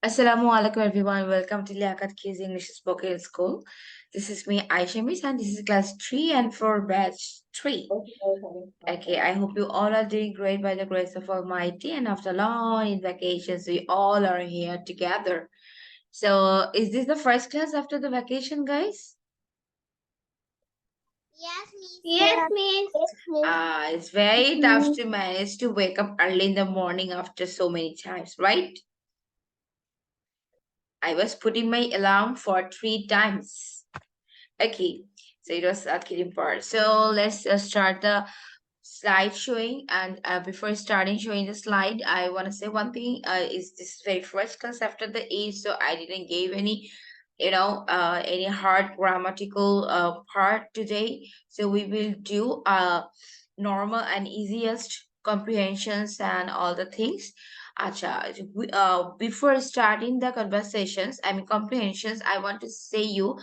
Assalamu alaikum everyone. Welcome to Liakat Kids English Spoken School. This is me, Aysha Miss, and this is class 3 and 4 batch 3. Okay, I hope you all are doing great by the grace of Almighty. And after long vacations, we all are here together. So, is this the first class after the vacation, guys? Yes, Miss. Yes, Miss. It's very tough to manage to wake up early in the morning after so many times, right? I was putting my alarm for 3 times. Okay, so it was a kidding part. So let's start the slide showing. And before starting showing the slide, I want to say one thing. Is this very first class after the age, so I didn't give any, any hard grammatical part today. So we will do normal and easiest comprehensions and all the things. Acha, before starting the conversations, I mean comprehensions, I want to say you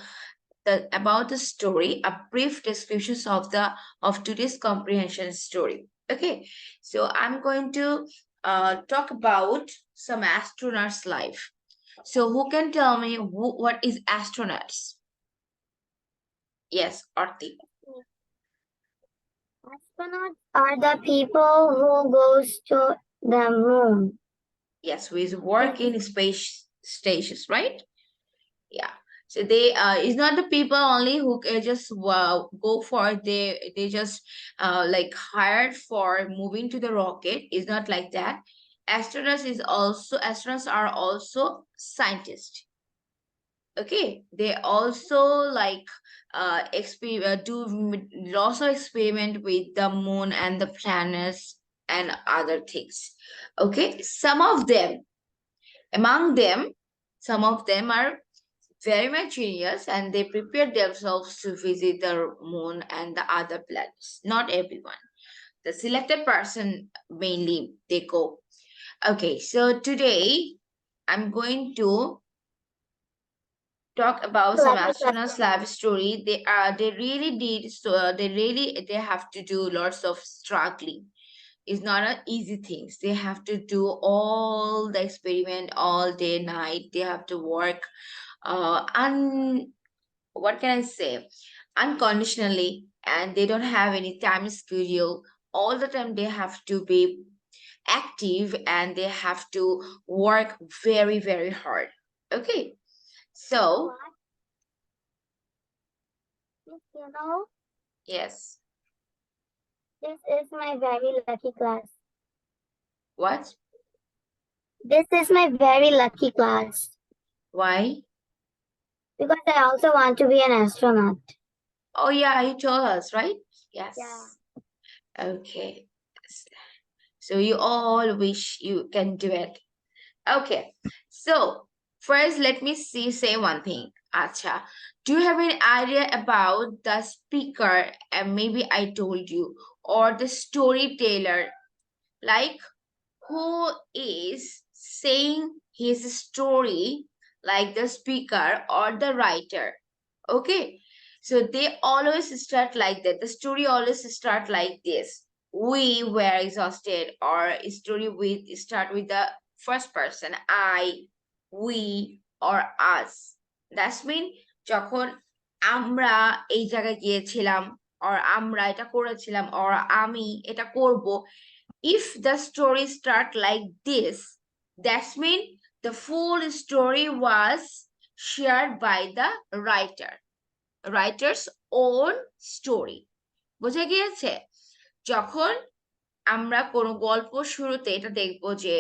about the story, a brief description of today's comprehension story. Okay, so I'm going to talk about some astronauts' life. So who can tell me what is astronauts? Yes, Arti. Astronauts are the people who goes to the moon. Yes, who is work in space stations, right? Yeah. So they it's not the people only who just go for they just like hired for moving to the rocket. It's not like that. Astronauts are also scientists. Okay, they also like do lots of experiment with the moon and the planets and other things. Okay, among them some of them are very much genius and they prepare themselves to visit the moon and the other planets. Not everyone. The selected person mainly they go. Okay, so today I'm going to talk about some astronauts' life story. They really did so they have to do lots of struggling. It's not an easy things. They have to do all the experiment all day night. They have to work what can I say, unconditionally, and they don't have any time schedule. All the time they have to be active and they have to work very, very hard. Okay, so You know, yes, this is my very lucky class. what? This is my very lucky class Why? because I also want to be an astronaut. Oh yeah, you told us, right? Yes. Yeah. Okay. So you all wish you can do it. Okay, so first let me say one thing. Acha, do you have any idea about the speaker? And maybe I told you, or the storyteller, like who is saying his story, like the speaker or the writer. Okay, so they always start like that. The story always start like this. We were exhausted, or story with start with the first person, I, we, or us. That's mean যখন আমরা এই জায়গায় গিয়েছিলাম, or আমরা এটা করেছিলাম, or আমি এটা করব. If the story start like this, that's mean the full story was shared by the writer's own story. বোঝা গিয়েছে? যখন আমরা কোনো গল্প শুরুতে এটা দেখবো যে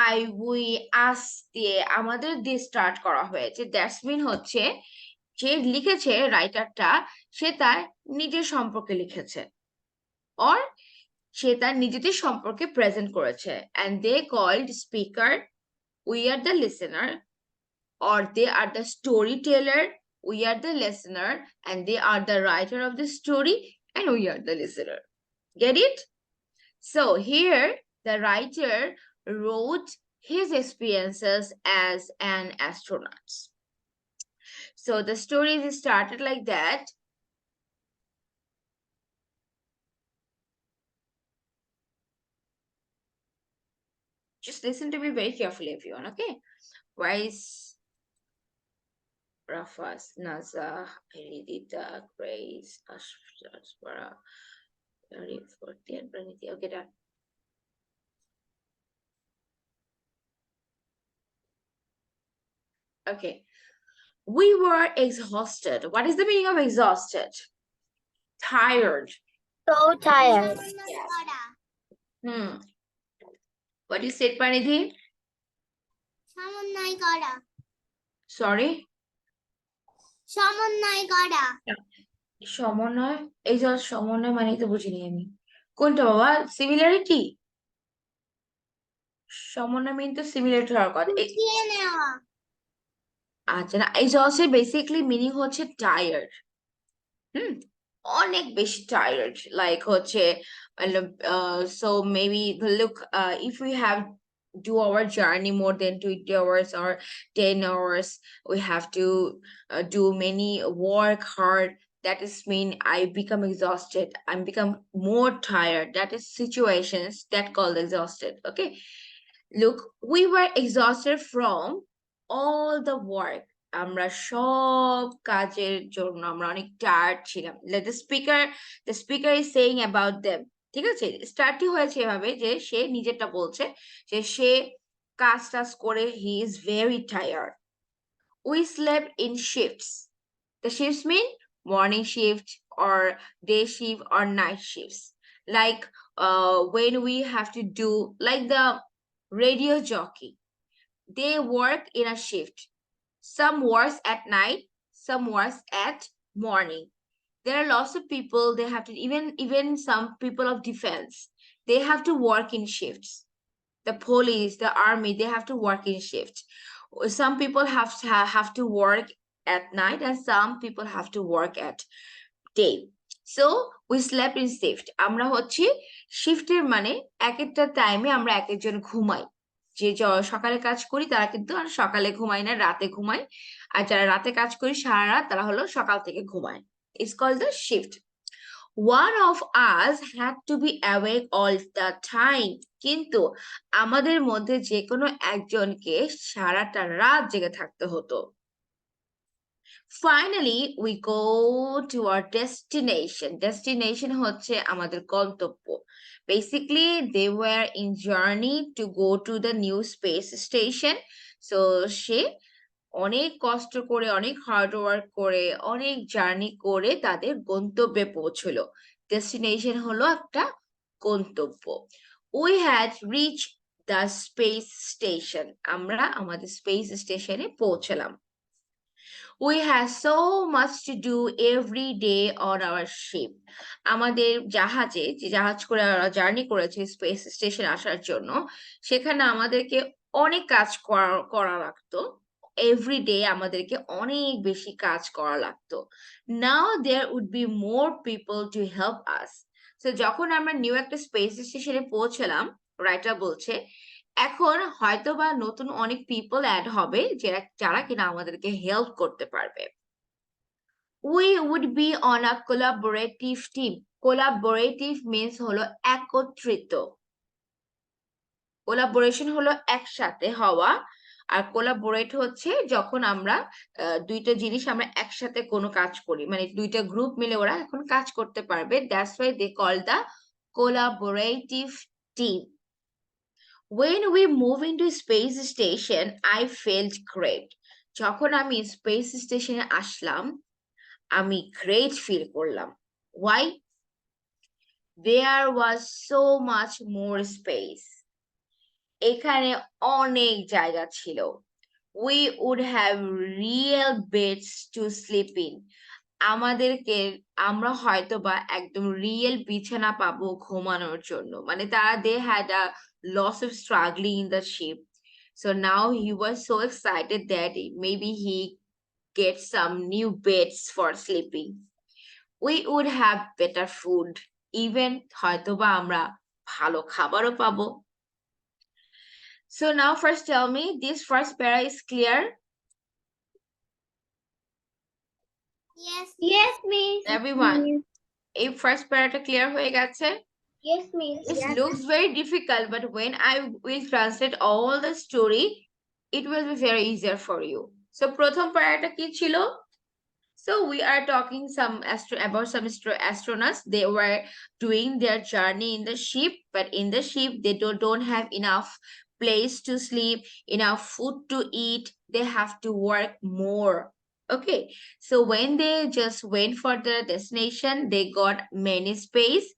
আই উই আস দিয়ে আমাদের দিয়ে স্টার্ট করা হয়েছে, দ্যাটস মিন হচ্ছে যে লিখেছে রাইটারটা সে তার নিজের সম্পর্কে লিখেছে, অর সে তার নিজেদের সম্পর্কে প্রেজেন্ট করেছে, and they called speaker, we are the listener, or they are the storyteller, we are the listener, and they are the writer of the story, and we are the listener. Get it? So here the writer wrote his experiences as an astronaut. So the story is started like that. Just listen to me very carefully, everyone, okay? Rice, Rafas, Naza, Heredita, Grace, Ashbara, 40, and Praniti. Okay, done. Okay. We were exhausted. What is the meaning of exhausted? Tired. So tired. Yes. What you said, Pranidhi? Sorry? সমন্বয় এই যে সমন্বয় মানে তো বুঝিনি আমি কোনটা বাবা সিমিলারিটি সমন্বয় মিন তো সিমিলারিটি হওয়ার কথা আচ্ছা না এক্সস্টেড বেসিক্যালি মিনিং হচ্ছে টায়ার্ড অনেক বেশি টায়ার্ড লাইক হচ্ছে so maybe look if we have do our journey more than 20 hours or 10 hours we have to do many work hard that is mean I become exhausted I become more tired that is situations that called exhausted okay look we were exhausted from all the work আমরা সব কাজের জন্য আমরা অনেক tired ছিলাম the speaker is saying about them ঠিক আছে স্টার্টই হয়েছে এভাবে যে সে নিজেরটা বলছে যে সে কাজ টাজ করে he is very tired we slept in shifts the shifts mean morning shift or day shift or night shifts like when we have to do like the radio jockey they work in a shift some works at night some works at morning there are lots of people they have to even some people of defense they have to work in shifts the police the army they have to work in shifts some people have to work at night and some people have to work at day so we slept in shift আমরা হচ্ছে শিফটের মানে এক একটা টাইমে আমরা এক একজন ঘুমাই যে সকালে কাজ করি তারা কিন্তু আর সকালে ঘুমায় না রাতে ঘুমায় আর যারা রাতে কাজ করি সারা রাত তারা হলো সকাল থেকে ঘুমায় it's called the shift one of us had to be awake all the time কিন্তু আমাদের মধ্যে যে কোনো একজনকে সারাটা রাত জেগে থাকতে হতো finally we go to our destination হচ্ছে আমাদের গন্তব্য basically they were in journey to go to the new space station so সে অনেক কষ্ট করে অনেক হার্ড ওয়ার্ক করে অনেক জার্নি করে তাদের গন্তব্যে পৌঁছলো ডেস্টিনেশন হলো একটা গন্তব্য we had reached the space station আমরা আমাদের স্পেস স্টেশনে পৌঁছলাম we had so much to do every day on our ship আমাদের জাহাজে যে জাহাজ করে জার্নি করেছে স্পেস স্টেশন আসার জন্য সেখানে আমাদেরকে অনেক কাজ করা লাগতো এভরি ডে আমাদেরকে অনেক বেশি কাজ করা লাগতো now there would be more people to help us তো যখন আমরা নিউ একটা স্পেস স্টেশনে পৌঁছলাম রাইটার বলছে এখন হয়তোবা নতুন অনেক পিপল অ্যাড হবে যারা কিনা আমাদেরকে হেল্প করতে পারবে we would be on a collaborative team collaborative means হলো একত্রিত কোলাবোরেশন হলো একসাথে হওয়া আর কোলাবোরেট হচ্ছে যখন আমরা দুইটা জিনিস আমরা একসাথে কোনো কাজ করি মানে দুইটা গ্রুপ মিলে ওরা এখন কাজ করতে পারবে that's why they call the collaborative team when we move into space station I felt great যখন আমি স্পেস স্টেশনে আসলাম আমি গ্রেট ফিল করলাম why there was so much more space এখানে অনেক জায়গা ছিল we would have real beds to sleep in আমাদেরকে আমরা হয়তো বা একদম রিয়েল বিছানা পাবো ঘুমানোর জন্য মানে তারা they had a loss of struggling in the ship so now he was so excited that maybe he gets some new beds for sleeping we would have better food even হয়তো বা আমরা ভালো খাবারও পাবো so now first tell me this first para is clear Yes, miss. everyone এই first প্যারাটা clear হয়ে গেছে Yes, Miss. It Yes. looks very difficult, but when I will translate all the story, it will be very easier for you. So প্রথম প্যারাটা কি ছিল? So we are talking about some astronauts. They were doing their journey in the ship, but in the ship they don't have enough place to sleep, enough food to eat. They have to work more. Okay, so when they just went for the destination, they got many space,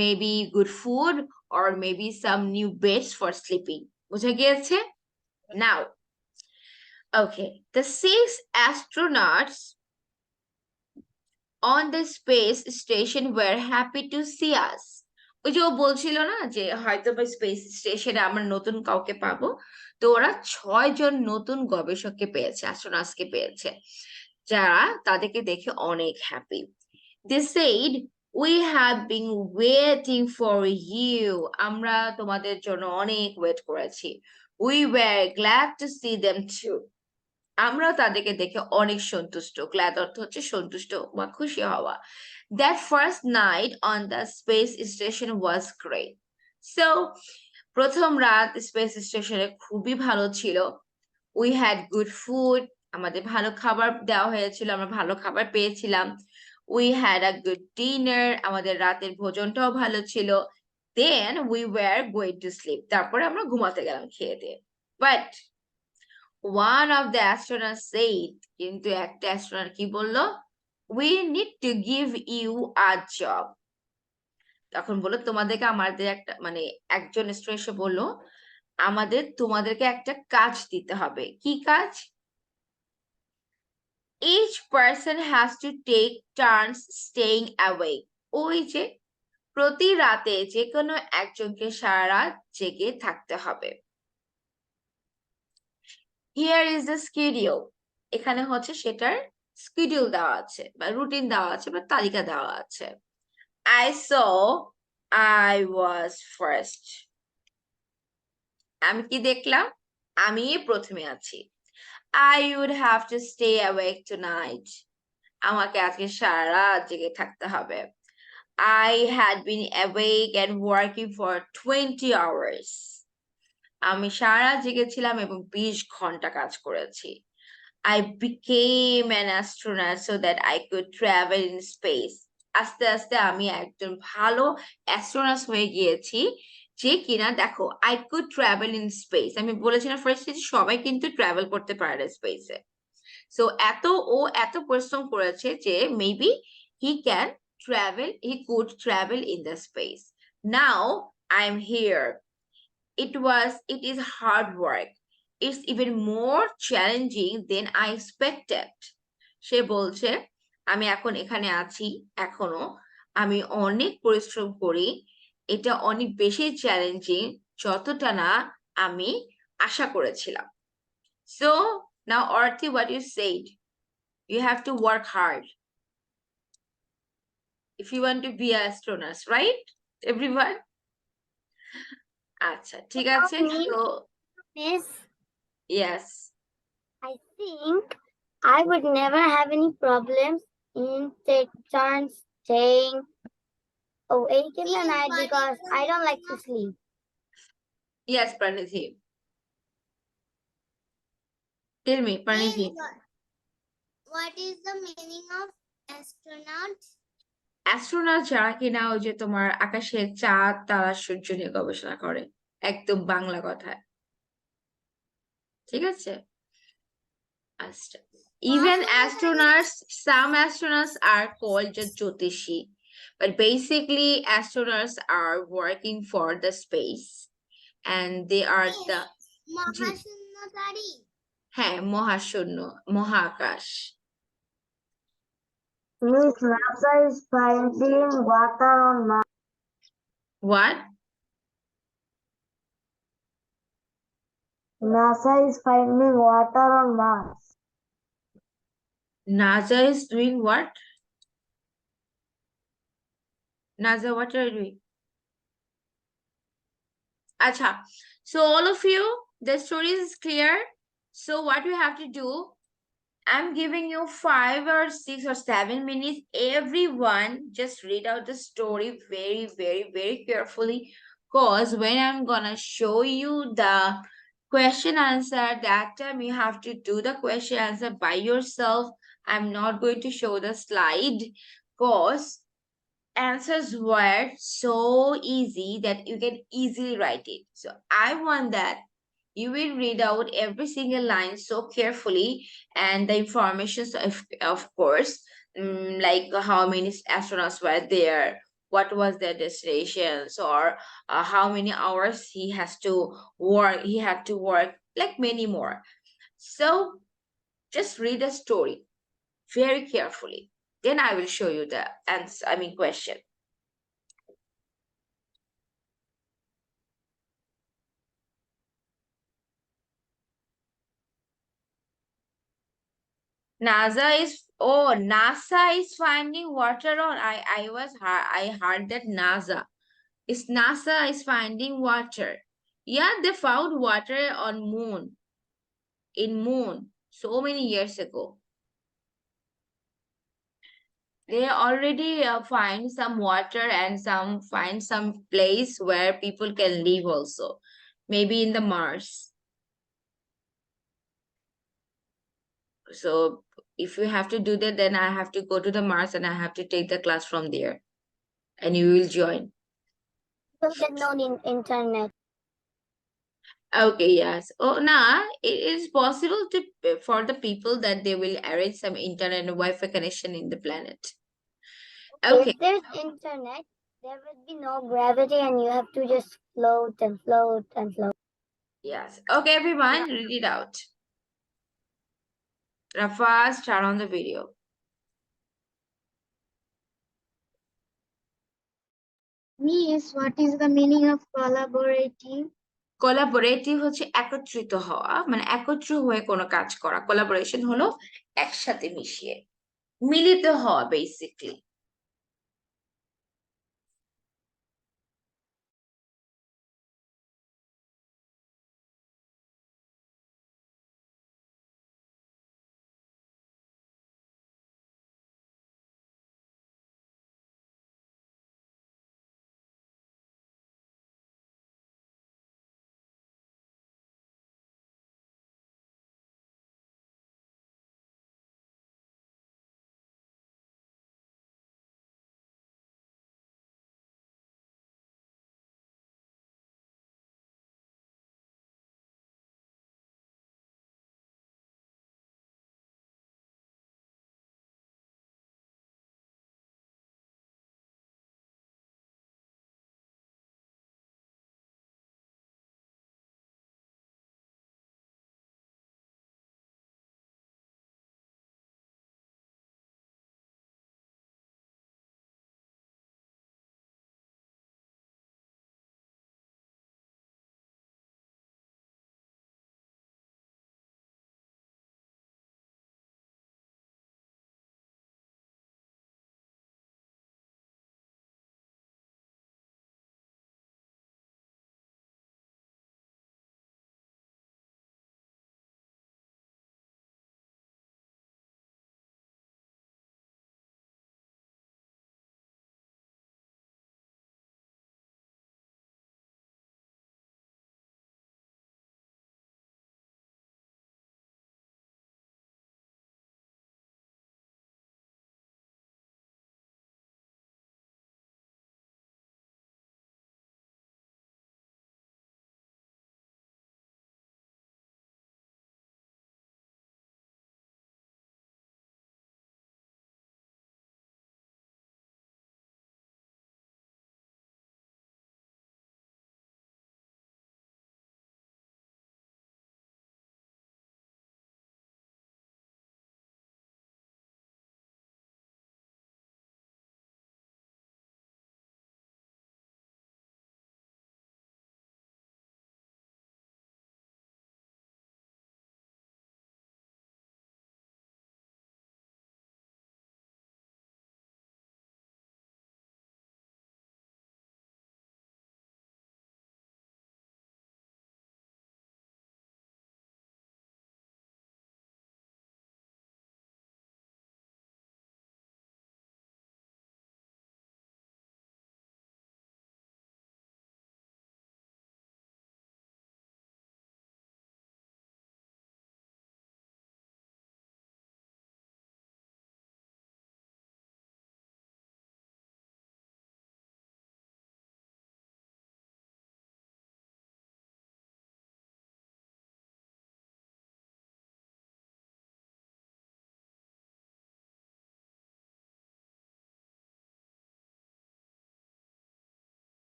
maybe good food, or maybe some new beds for sleeping. বুঝা গিয়েছে? Now, okay, the 6 astronauts on the space station were happy to see us. ওই যে ও বলছিল না যে হয়তো বা space স্টেশনে আমরা নতুন কাউকে পাবো, তো ওরা 6 জন নতুন গবেষককে পেয়েছে, অ্যাস্ট্রোনটসকে পেয়েছে, যারা তাদেরকে দেখে অনেক happy. They said, we have been waiting for you. আমরা তোমাদের জন্য অনেক ওয়েট করেছি। We were glad to see them too. আমরাও তাদেরকে দেখে অনেক সন্তুষ্ট। গ্ল্যাড অর্থ হচ্ছে সন্তুষ্ট বা খুশি হওয়া। That first night on the space station was great. So প্রথম রাত স্পেস স্টেশনে খুবই ভালো ছিল। We had good food. আমাদের ভালো খাবার দেওয়া হয়েছিল, আমরা ভালো খাবার পেয়েছিলাম। We had a good dinner. আমাদের রাতের ভোজনটাও ভালো ছিল। Then we were going to sleep. তারপরে আমরা ঘুমাতে গেলাম খেয়ে দিয়ে। But one of the astronauts said, কিন্তু একটা অ্যাস্ট্রোনট কি বললো? We need to give you a job. তখন বললো তোমাদেরকে আমাদের একটা মানে একজন স্টুডেন্ট এসে বললো তোমাদেরকে একটা কাজ দিতে হবে। কি কাজ? Each person has to take turns staying awake. ওই যে প্রতি রাতে যে কোনো একজনকে সারা রাত জেগে থাকতে হবে। Here is the schedule. এখানে হচ্ছে সেটার schedule দেওয়া আছে বা রুটিন দেওয়া আছে বা তালিকা দেওয়া আছে। I saw I was first. আমি কি দেখলাম? আমি প্রথমে আছি। I would have to stay awake tonight. আমাকে আজকে সারা রাত জেগে থাকতে হবে। I had been awake and working for 20 hours. আমি সারা রাত জেগেছিলাম এবং 20 ঘন্টা কাজ করেছি। I became an astronaut so that I could travel in space. আস্তে আস্তে আমি একজন ভালো অ্যাস্ট্রোনট হয়ে গিয়েছি, যে কিনা দেখো I could travel in space. আমি বলেছিলাম ফার্স্টে যে সবাই কিন্তু ট্রাভেল করতে পারে স্পেসে। সো ও এত পরিশ্রম করেছে যে maybe he could travel in the space. Now I'm here. It is hard work. It's even more challenging than I expected. সে বলছে আমি এখন এখানে আছি, এখনো আমি অনেক পরিশ্রম করি, এটা অনেক বেশি চ্যালেঞ্জিং যতটা না আমি আশা করেছিলাম। So now Arti, what you said, you have to work hard if you want to be an astronaut, right everyone? আচ্ছা ঠিক আছে। So Miss, yes, I think I would never have any problems in take turns staying awake in the night because I don't like to sleep. yes Pranidhi, tell me Pranidhi. What is the meaning of astronauts? Astronaut যারা কিনা ওই যে তোমার আকাশে চাঁদ তারা সূর্য নিয়ে গবেষণা করে, একদম বাংলা কথায়, ঠিক আছে? আচ্ছা, even astronauts, some astronauts are called just জ্যোতিষী, but basically astronauts are working for the space and they are the মহাশূন্যচারী। হ্যাঁ মহাশূন্য, মহাকাশ। Miss, NASA is finding water on Mars. What? NASA is finding water on Mars. NASA is doing what? NASA, what are you doing? Acha. So all of you, the story is clear. So what we have to do, I'm giving you 5 or 6 or 7 minutes. Everyone, just read out the story very, very, very carefully. Because when I'm gonna show you the question answer, that time you have to do the question answer by yourself. I'm not going to show the slide because answers were so easy that you can easily write it. So I want that you will read out every single line so carefully, and the information, so of course, like how many astronauts were there, what was their destinations, or how many hours he had to work, like many more. So just read the story very carefully. Then I will show you the answer, I mean question. NASA is finding water on. I heard that NASA is finding water. Yeah, they found water on moon so many years ago. They already find some water and find some place where people can live also. Maybe in the Mars. So if you have to do that, then I have to go to the Mars and I have to take the class from there, and you will join. Will get known in internet. Okay, yes. Oh, nah, it is possible to for the people that they will arrange some internet and Wi-Fi connection in the planet. Okay, If there's internet, there would be no gravity and you have to just float and float and float. yes. Okay, everyone, read it out. Rafa, start on the video. Miss, what is the meaning of collaborative? Collaborative হচ্ছে একত্রিত হওয়া, মানে একত্র হয়ে কোনো কাজ করা। Collaboration হলো একসাথে মিশিয়ে, মিলিত হওয়া basically.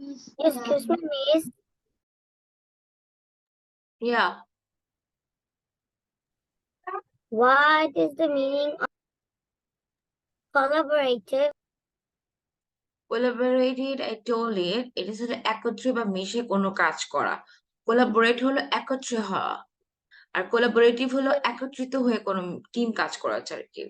Excuse me, Miss. Yeah. What is the meaning of collaborative? Collaborated, I told it, it is হলো একত্রে বা মিশে কোনো কাজ করা। কোলাবোরেট হলো একত্রে হওয়া, আর কোলাবোরেটিভ হলো একত্রিত হয়ে কোনো টিম কাজ করা আর কি।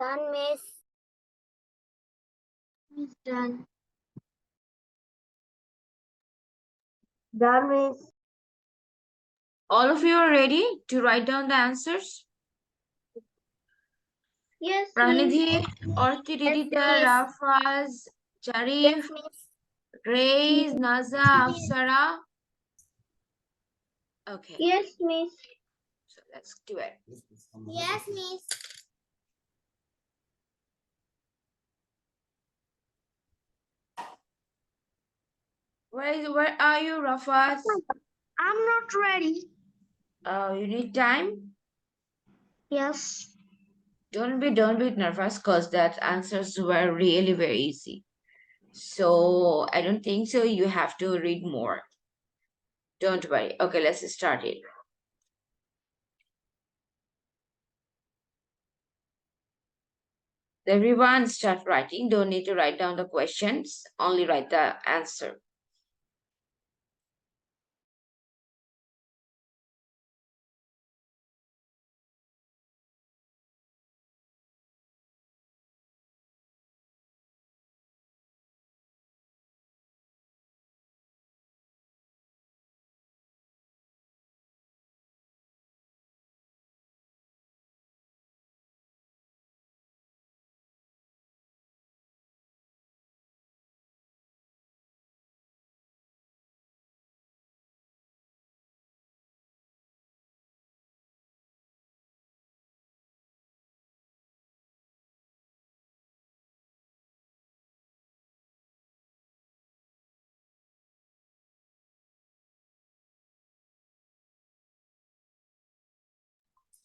Done, Miss. Miss done. Done, Miss. All of you are ready to write down the answers? Yes, Pranidhi, Yes, Orchidita, Miss. Rafaz, Sharif, Yes, Miss. Raiz, Naza, Afsara. Okay, Yes, Miss. so let's do it. Yes, Miss. Where are you, Rafaz? I'm not ready. You need time? Yes. Don't be nervous because that answers were really very easy. So I don't think so. You have to read more. Don't worry. Okay, let's start it. Everyone start writing. Don't need to write down the questions. Only write the answer.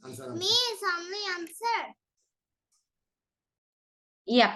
Miss, only answer. Yep.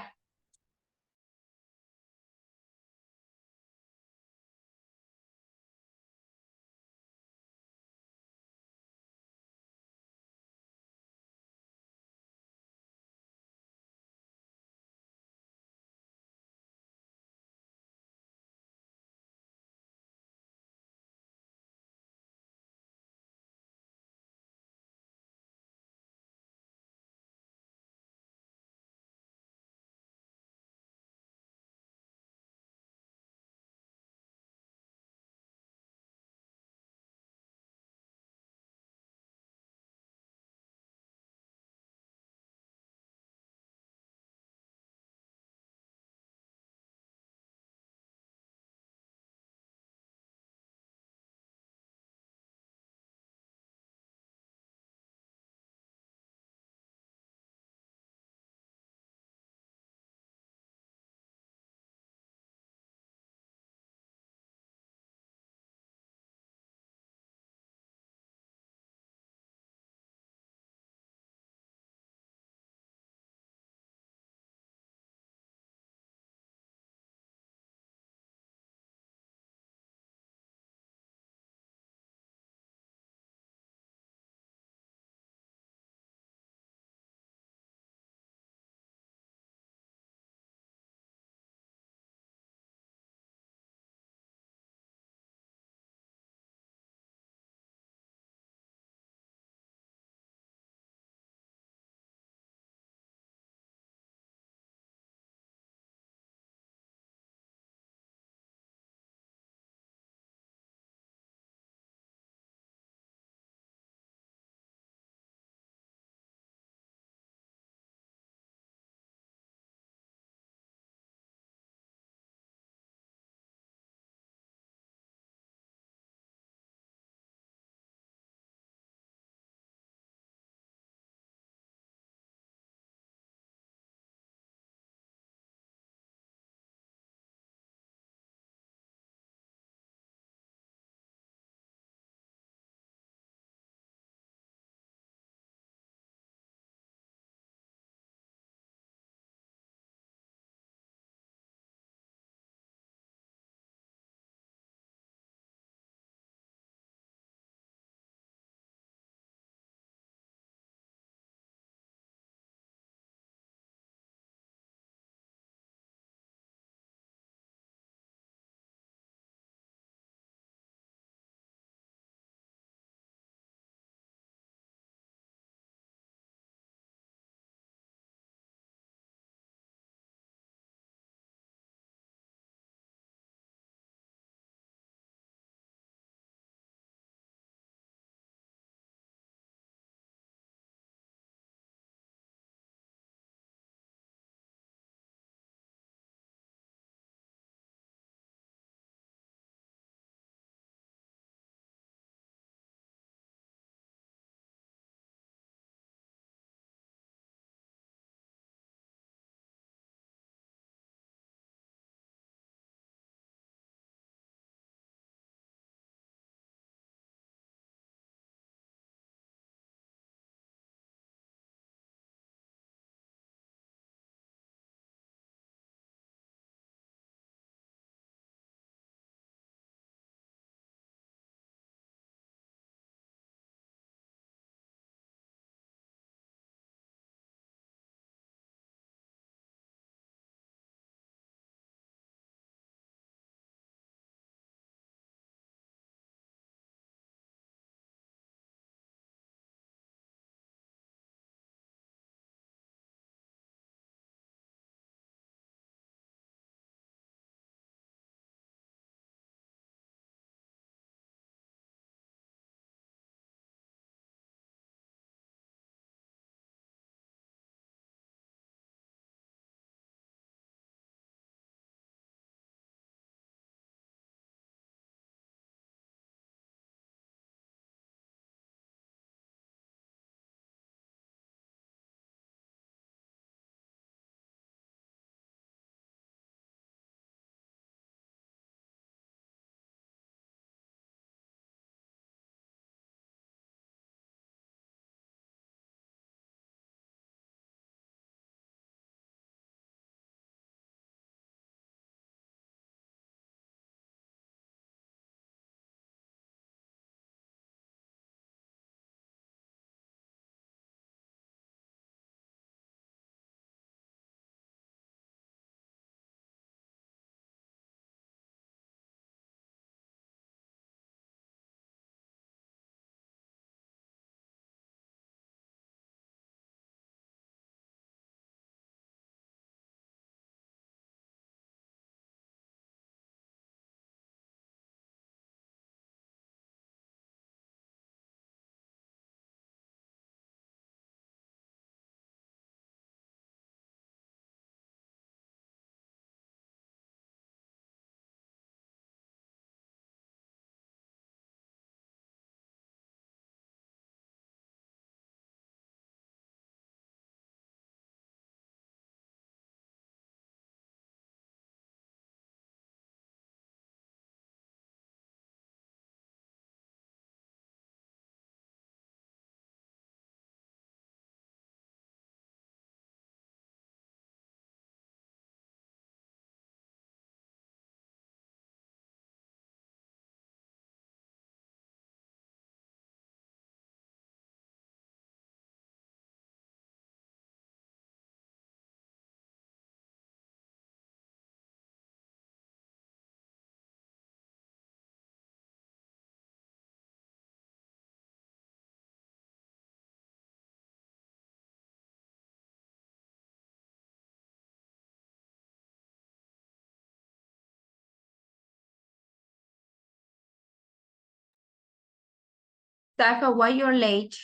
Saifa, why you're late?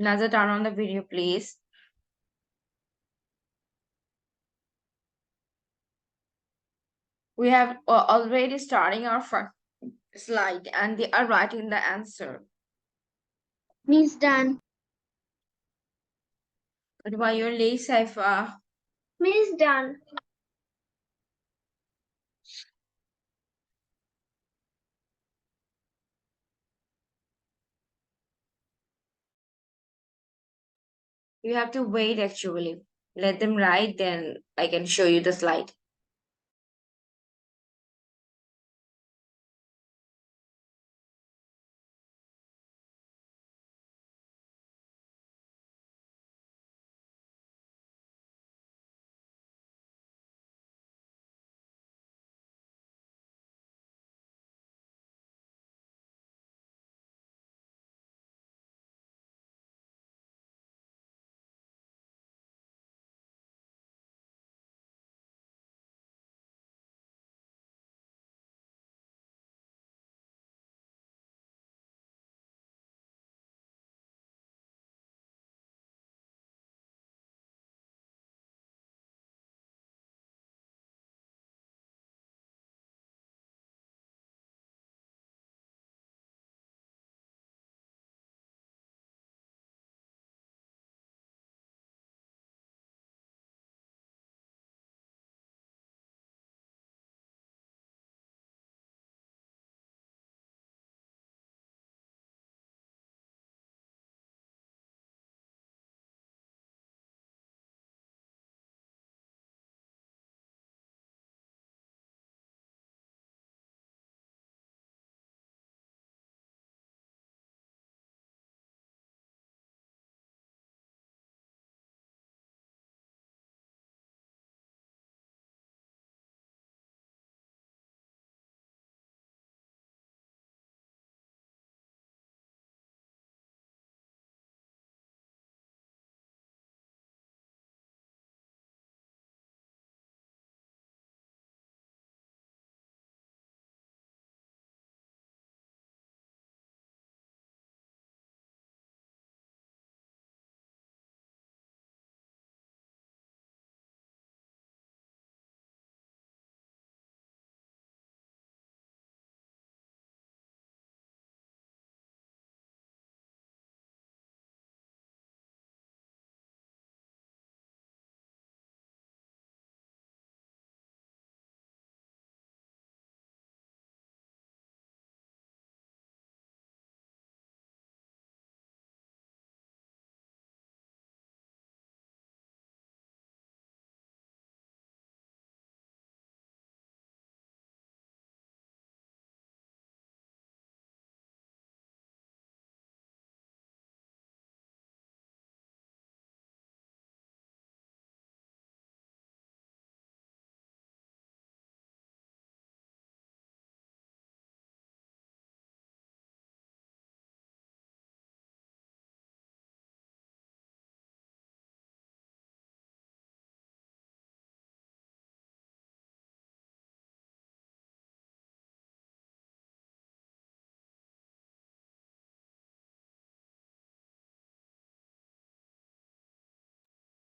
Naza, turn on the video, please. We have already starting our first slide and they are writing the answer. Miss done. But why you're late, Saifa? Miss done. You have to wait actually. Let them write, then I can show you the slide.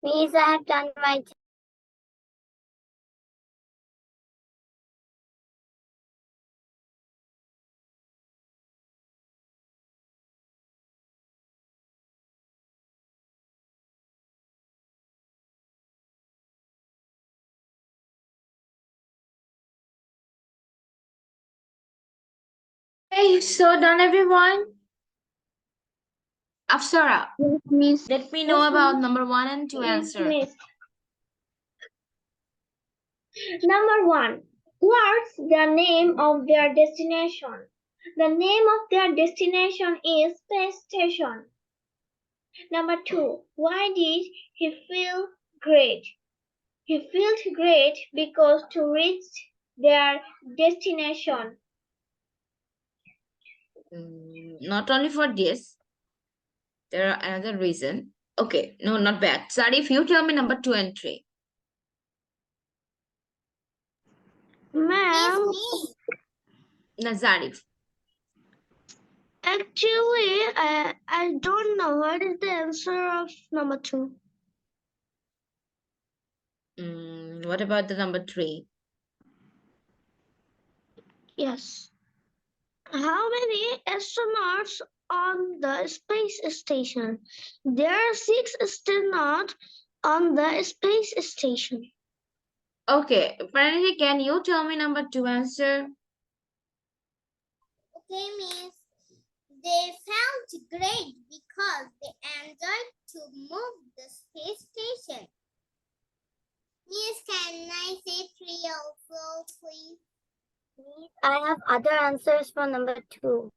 Miss, I have done my Okay, so done everyone? Afsara, Miss. let me know about number 1 and 2 answer. Miss. Number 1. What's the name of their destination? The name of their destination is Space Station. Number 2. Why did he feel great? He felt great because to reach their destination. Not only for this, there are another reason. Okay, no, not bad. Sorry, if you tell me number 2 and 3. Ma'am, Nazarif. Actually, I don't know what is the answer of number 2. What about the number 3? Yes. How many astronauts on the space station? There are 6 astronauts on the space station. Okay, Pranati, can you tell me number 2 answer? Okay, Miss. They felt great because they enjoyed to move the space station. Miss, can I say 3 also, please? I have other answers for number 2.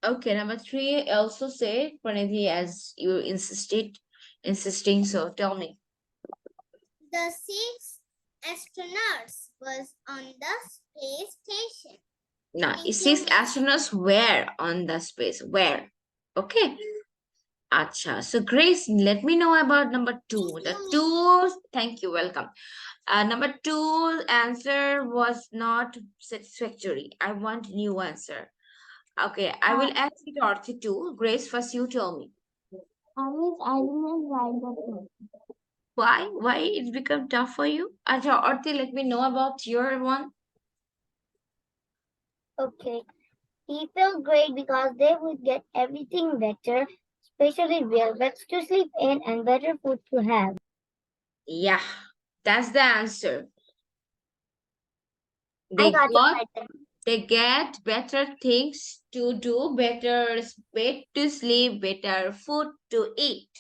Okay, number 3 also say Pranati as you insisting. So tell me. The 6 astronauts was on the space station. Now, Thank it you, says Miss. astronauts were on the space. Where? Okay. Acha. So Grace, let me know about number 2. Thank The you, Miss. 2, thank you, welcome. Number 2 answer was not satisfactory. I want new answer. Okay, I will ask it Arti too. Grace, first you tell me. I didn't write that. Why? Why it's become tough for you? Acha, Arti, let me know about your one. Okay. He felt great because they would get everything better, especially real beds to sleep in and better food to have. Yeah, that's the answer. I They got it got right then. they get better things to do, better bed to sleep, better food to eat.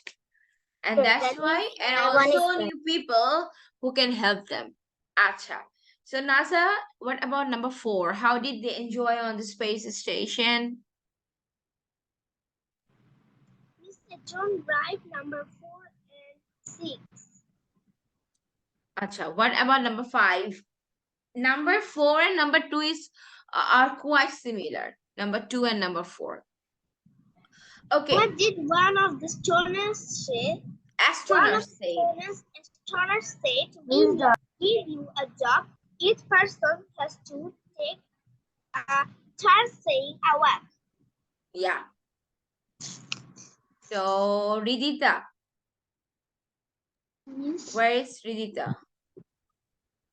And Yes, that's that means why, and my one is also correct. new people who can help them. Acha. So NASA, what about number 4? How did they enjoy on the space station? Mr. John write number 4 and 6. Acha. What about number 5? Number 4 and number 2 is are quite similar. Number 2 and number 4. Okay. What did one of the stoners say? One of Astronauts the say, stoners said, we give you a job. Each person has to take a turn saying a word. yeah. So Ridita, Yes. where is Ridita?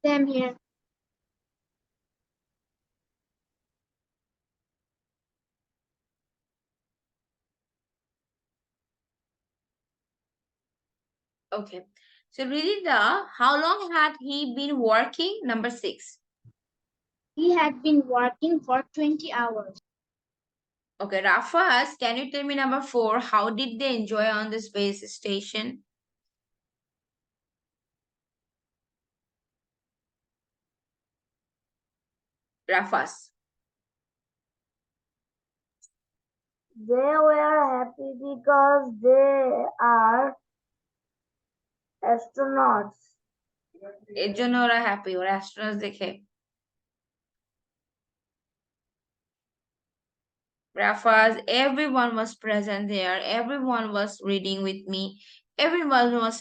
Same here. Okay. So Ridita, how long had he been working? Number 6. He had been working for 20 hours. Okay, Rafas, can you tell me number 4? How did they enjoy on the space station? Rafas. They were happy because they are astronauts. এর জন্য ওরা happy, ওরা astronauts দেখে। Rafas, everyone was present there. Everyone was reading with me. Everyone was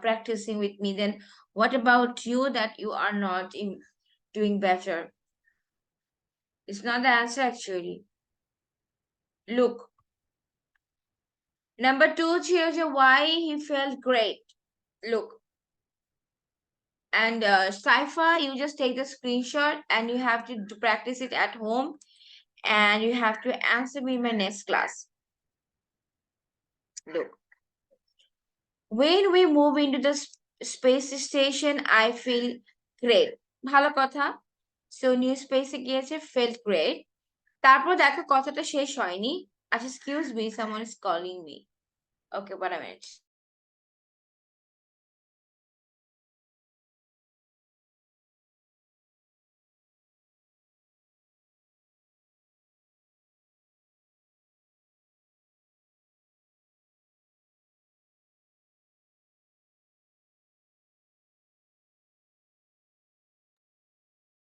practicing with me. Then what about you that you are not doing better? It's not the answer actually. Look, number 2 shows you why he felt great. Look, and Saifa, you just take the screenshot and you have to practice it at home and you have to answer me in my next class. Look, when we move into the space station, I feel great. ভালো কথা। So new space এ গিয়েছে, felt great. তারপর দেখো কথাটা শেষ হয়নি। আচ্ছা, excuse me, someone is calling me. Okay, wait a minute.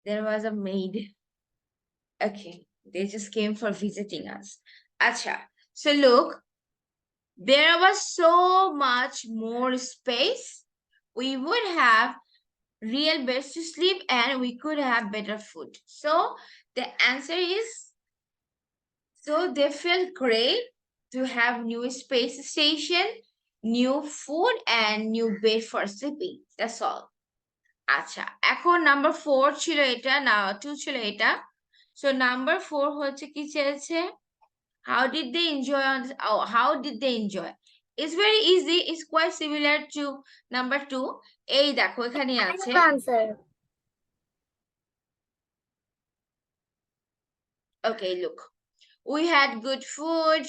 There was a maid. Okay, they just came for visiting us. Acha. So look, there was so much more space. We would have real beds to sleep and we could have better food. So The answer is, so they felt great to have new space station, new food and new bed for sleeping. That's all. আচ্ছা, এখন number 4 ছিল এটা, না 2 ছিল এটা। So number 4 হচ্ছে কি চেয়েছে, how did they enjoy on this? Oh, how did they enjoy? It's very easy, it's quite similar to number 2. এই দেখো এখানে আছে। answer. Okay, look, we had good food,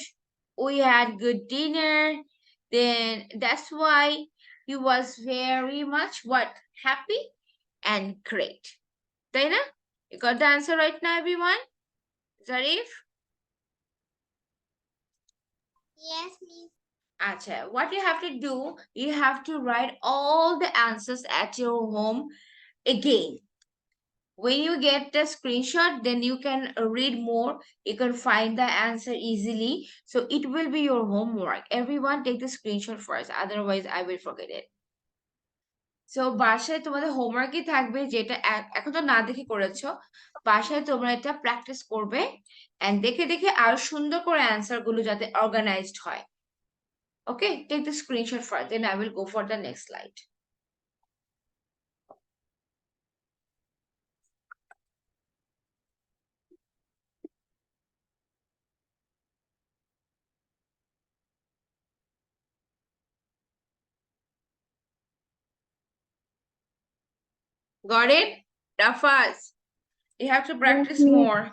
we had good dinner, then that's why he was very much what, happy and great. তাই না? You got the answer right now, everyone? Zarif? Yes, Miss. Acha, what you have to do, you have to write all the answers at your home again. When you get the screenshot, then you can read more, you can find the answer easily. So it will be your homework. Everyone take the screenshot first, otherwise I will forget it. So বাসায় তোমাদের হোমওয়ার্কই থাকবে, যেটা এখন তো না দেখে করেছো, বাসায় তোমরা এটা প্র্যাকটিস করবে এন্ড দেখে দেখে আরো সুন্দর করে অ্যান্সার গুলো যাতে অর্গানাইজড হয়। Okay, take the screenshot first, then I will go for the next slide. Got it? Rafaz, you have to practice more.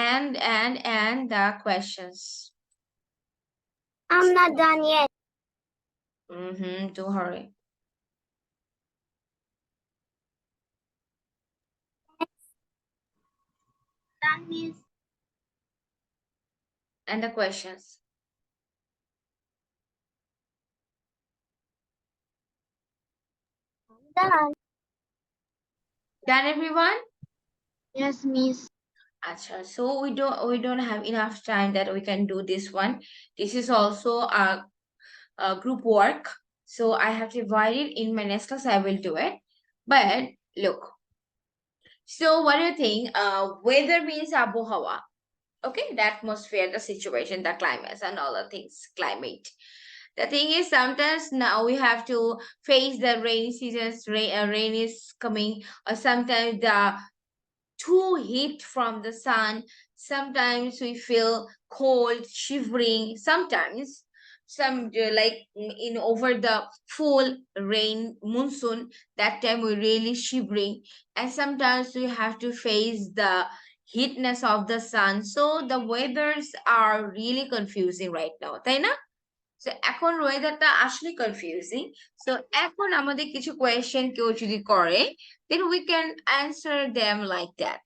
And the questions. I'm not done yet. Don't hurry. Done, Miss. And the questions. Done. Done, everyone? Yes, Miss. Acha, so we don't have enough time that we can do this one. This is also a group work, so I have to divide it. In my next class I will do it. But look, so what do you think? Weather means abuhawa. Okay, the atmosphere, the situation, the climates, and all the things, climate. The thing is, sometimes now we have to face the rainy seasons. Rain is coming, or sometimes the too heat from the sun. Sometimes we feel cold, shivering. Sometimes like in over the full rain monsoon, that time we really shivering, and sometimes we have to face the heatness of the sun. So the weathers are really confusing right now, তাই না? So এখন ওয়েদারটা আসলে confusing. So এখন আমাদের কিছু question কেউ যদি করে, then we can answer them like that.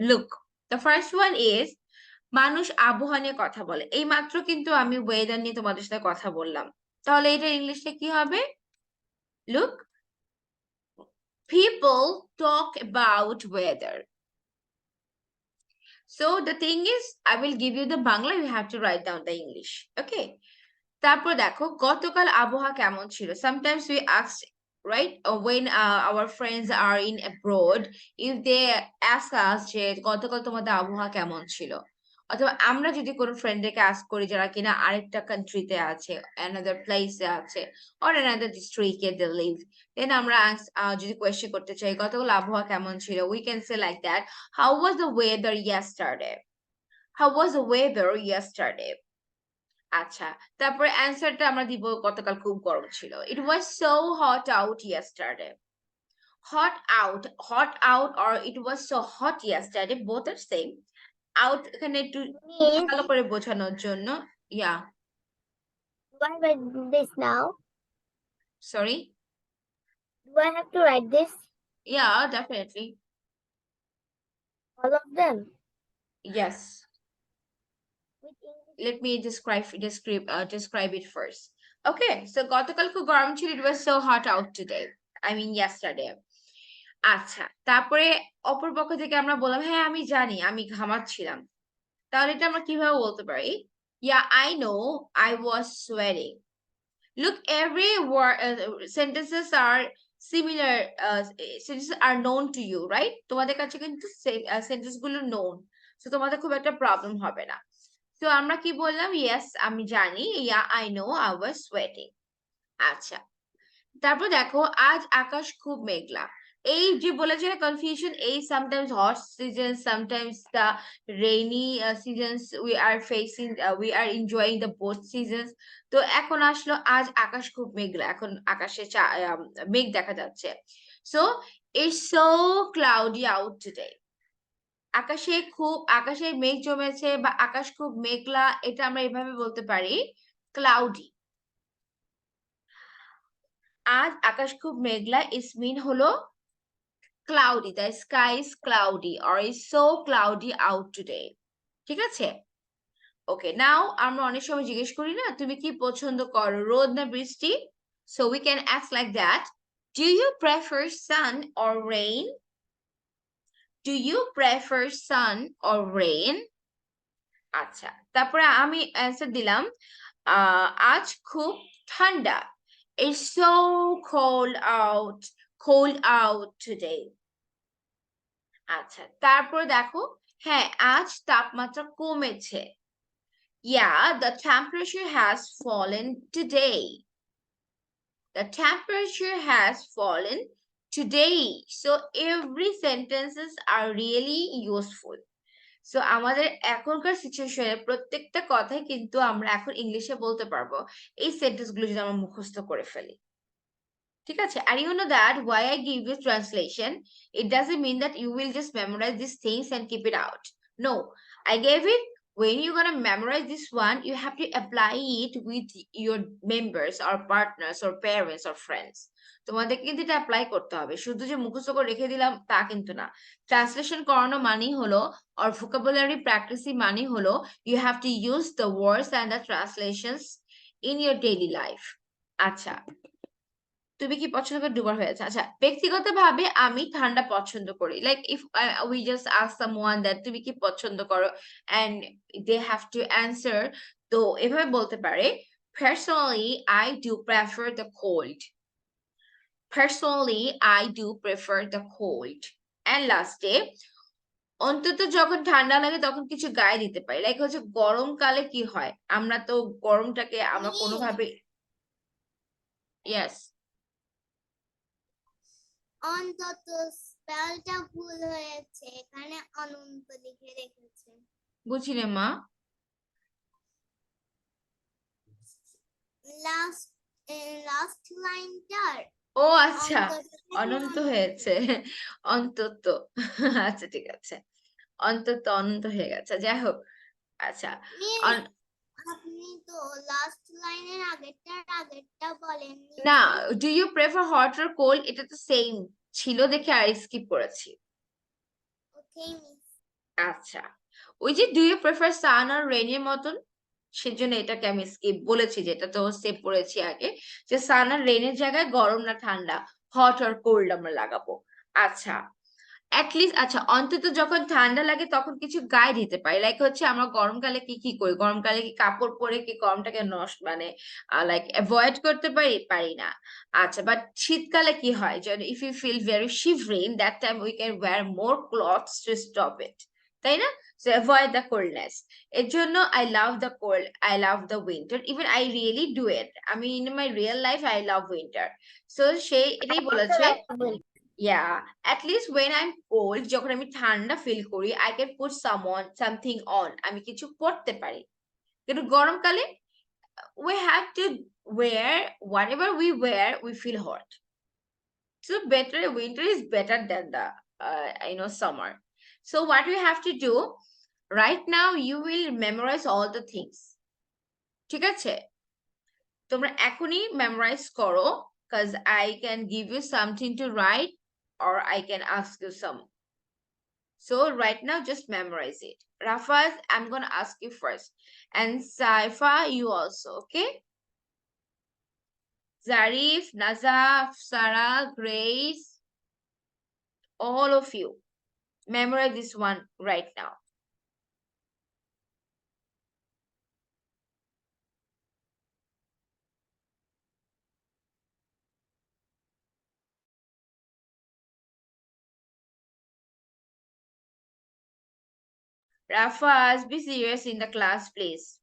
Look, the first one is, মানুষ আবহাওয়া নিয়ে কথা বলে। এই মাত্র কিন্তু আমি ওয়েদার নিয়ে তোমাদের সাথে কথা বললাম, তাহলে এটা ইংলিশে কি হবে? Look, people talk about weather. So the thing is, I will give you the Bangla, you have to write down the English. Okay, তারপর দেখো গতকাল আবহাওয়া কেমন ছিল। Sometimes we ask, right, when our friends are in abroad, if they ask us যে গতকাল তোমাদের আবহাওয়া কেমন ছিল, অথবা আমরা যদি কোনো ফ্রেন্ডদেরকে আস্ক করি যারা কিনা আরেকটা কান্ট্রিতে আছে, another place এ আছে, or another district A they live, then আমরা যদি কোয়েশ্চেন করতে চাই গতকাল আবহাওয়া কেমন ছিল, we can say like that, how was the weather yesterday? How was the weather yesterday? আচ্ছা, তারপরে অ্যান্সারটা আমরা দিব গতকাল খুব গরম ছিল। It was so hot out yesterday. Hot out or it was so hot yesterday, both are same. Out এখানে একটু ভালো করে বোঝানোর জন্য, yeah. Do I write this now? Sorry? Do I have to write this? Yeah, definitely. All of them? Yes. With English? Let me describe it first. Okay, so গতকাল খুব গরম ছিল, it was so hot out today. I mean yesterday. আচ্ছা, তারপরে অপর পক্ষ থেকে আমরা বললাম হ্যাঁ আমি জানি আমি ঘামাচ্ছিলাম, তাহলে এটা আমরা কিভাবে বলতে পারি? Yeah, I know, I was sweating. Look, every word sentences are similar sentences are known to you, right? তোমাদের কাছে কিন্তু সেন্টেন্স গুলো known, so তোমাদের খুব একটা প্রবলেম হবে না। তো আমরা কি বললাম? Yes, আমি জানি। Yeah, I know, I was sweating. আচ্ছা, তারপর দেখো, আজ আকাশ খুব মেঘলা। এই যে বলেছে না কনফিউশন, এই sometimes hot season, sometimes the rainy seasons we are facing, we are enjoying the both seasons. তো এখন আসলো আজ আকাশ খুব মেঘলা, এখন আকাশে মেঘ দেখা যাচ্ছে। So it's so cloudy out today. আকাশে মেঘ জমেছে বা আকাশ খুব মেঘলা, এটা আমরা এভাবে বলতে পারি ক্লাউডি। আজ আকাশ খুব মেঘলা ইস মিন হলো cloudy, the sky is cloudy or is so cloudy out today. ঠিক আছে? ওকে, নাও আমরা অনেক সময় জিজ্ঞেস করি না, তুমি কি পছন্দ করো, রোদ না বৃষ্টি? So we can ask like that. Do you prefer sun or rain? Do you prefer sun or rain? আচ্ছা, তারপরে আমি অ্যান্সার দিলাম আজ খুব ঠান্ডা। It's so cold out today. আচ্ছা, তারপর দেখো, হ্যাঁ আজ তাপমাত্রা কমেছে। Yeah, the temperature has fallen today. The temperature has fallen today. So every sentences are really useful. So আমাদের এখনকার সিচুয়েশনে প্রত্যেকটা কথাই কিন্তু আমরা এখন ইংলিশে বলতে পারবো এই সেন্টেন্স গুলো যদি আমরা মুখস্থ করে ফেলি। ঠিক আছে? And you know that why I give you translation, it doesn't mean that you will just memorize these things and keep it out. No, I gave it, when you're gonna memorize this one, you have to apply it with your members or partners or parents or friends. তোমাদের কিন্তু এটা apply করতে হবে, শুধু যে মুখস্থ করে রেখে দিলাম তা কিন্তু না। ট্রান্সলেশন করানো মানেই হলো, or vocabulary practicing মানে হলো, you have to use the words and the translations in your daily life. আচ্ছা, তুমি কি পছন্দ করো? দুবার হয়েছে। আচ্ছা, ব্যক্তিগতভাবে আমি ঠান্ডা পছন্দ করি। Like if we just ask someone that তুমি কি পছন্দ করো, and they have to answer, তো এভাবে বলতে পারে personally I do prefer the cold. Personally I do prefer the cold. And লাস্টে, অন্তত যখন ঠান্ডা লাগে তখন কিছু গায়ে দিতে পারি। লাইক হচ্ছে গরমকালে কি হয়, আমরা তো গরমটাকে আমরা কোনোভাবে, ইয়েস, অন্তত স্পেলটা ভুল হয়েছে, এখানে অনন্ত লিখে রেখেছে। বুঝিলে মা? লাস্ট লাইনটার ও আচ্ছা, অনন্ত হয়েছে, অন্তত। আচ্ছা ঠিক আছে, অন্তত অনন্ত হয়ে গেছে, যাই হোক। আচ্ছা, আপনি তো লাস্ট লাইনের আগেরটা বলেননি। না, do you prefer hot or cold, এটা তো সেম ছিল দেখে আর স্কিপ করেছি। Okay miss. আচ্ছা, ওই যে ডু ইউ প্রেফার সান আর রেইনের মতন, সেজন্য এটাকে আমি স্কিপ বলেছি, যেটা তো সেভ করেছি আগে, যে সান আর রেইনের জায়গায় গরম না ঠান্ডা, হট আর কোল্ড আমরা লাগাবো। আচ্ছা, অ্যাটলিস্ট, আচ্ছা, অন্তত যখন ঠান্ডা লাগে তখন কিছু গায়ে দিতে পারি। লাইক হচ্ছে আমরা গরমকালে কি কি করি, গরমকালে কি কাপড় পরে কি গরমটাকে নষ্ট মানে লাইক অ্যাভয়েড করতে পারি? পারি না। আচ্ছা, বাট শীতকালে কি হয়, যেন if you feel very shivering, that time we can wear more clothes to stop it, তাই না? So avoid the coldness. এর জন্য I love the cold, I love the winter, even I really do it. আমি in my real life I love winter. So সে এটাই বলেছে, yeah, at least when I'm cold, যখন আমি ঠান্ডা feel করি, I can put something on, আমি কিছু পরতে পারি। কিন্তু গরমকালে we have to wear whatever we wear, we feel hot. So better, winter is better than the summer. So what we have to do right now, you will memorize all the things. ঠিক আছে? তোমরা এখনই memorise করো, cause I can give you something to write or I can ask you some. So right now, just memorize it. Rafaz, I'm gonna ask you first. And Saifa, you also, okay? Zarif, Nazaf, Sarah, Grace, all of you. Memorize this one right now. Rafas, be serious in the class, please.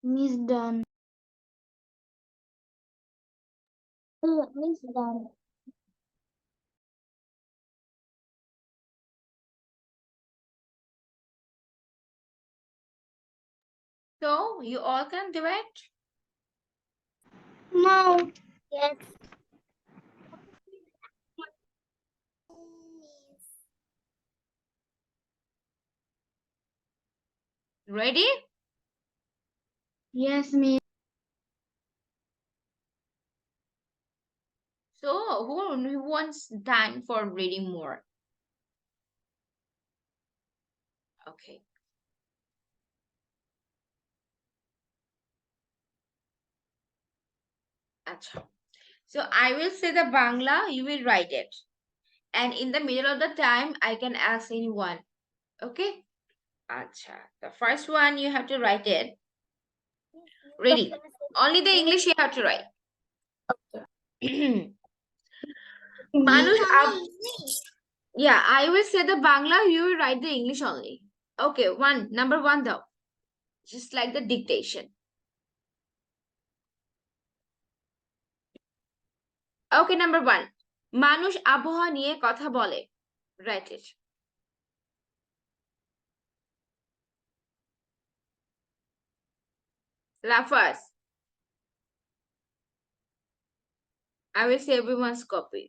Miss done. Miss done. So, you all can do it? No. Yes. Ready? Yes, Miss. So who wants time for reading more? Okay. Acha. So I will say the Bangla, you will write it. And in the middle of the time, I can ask anyone. Okay? Acha. The first one, you have to write it. Ready. Only the English you have to write. Manush, yeah, I will say the Bangla, you will write the English only. Okay, number one though. Just like the dictation. Okay, number one. মানুষ আবহাওয়া নিয়ে কথা বলে. Write it. Lafaz. I will say everyone's copy.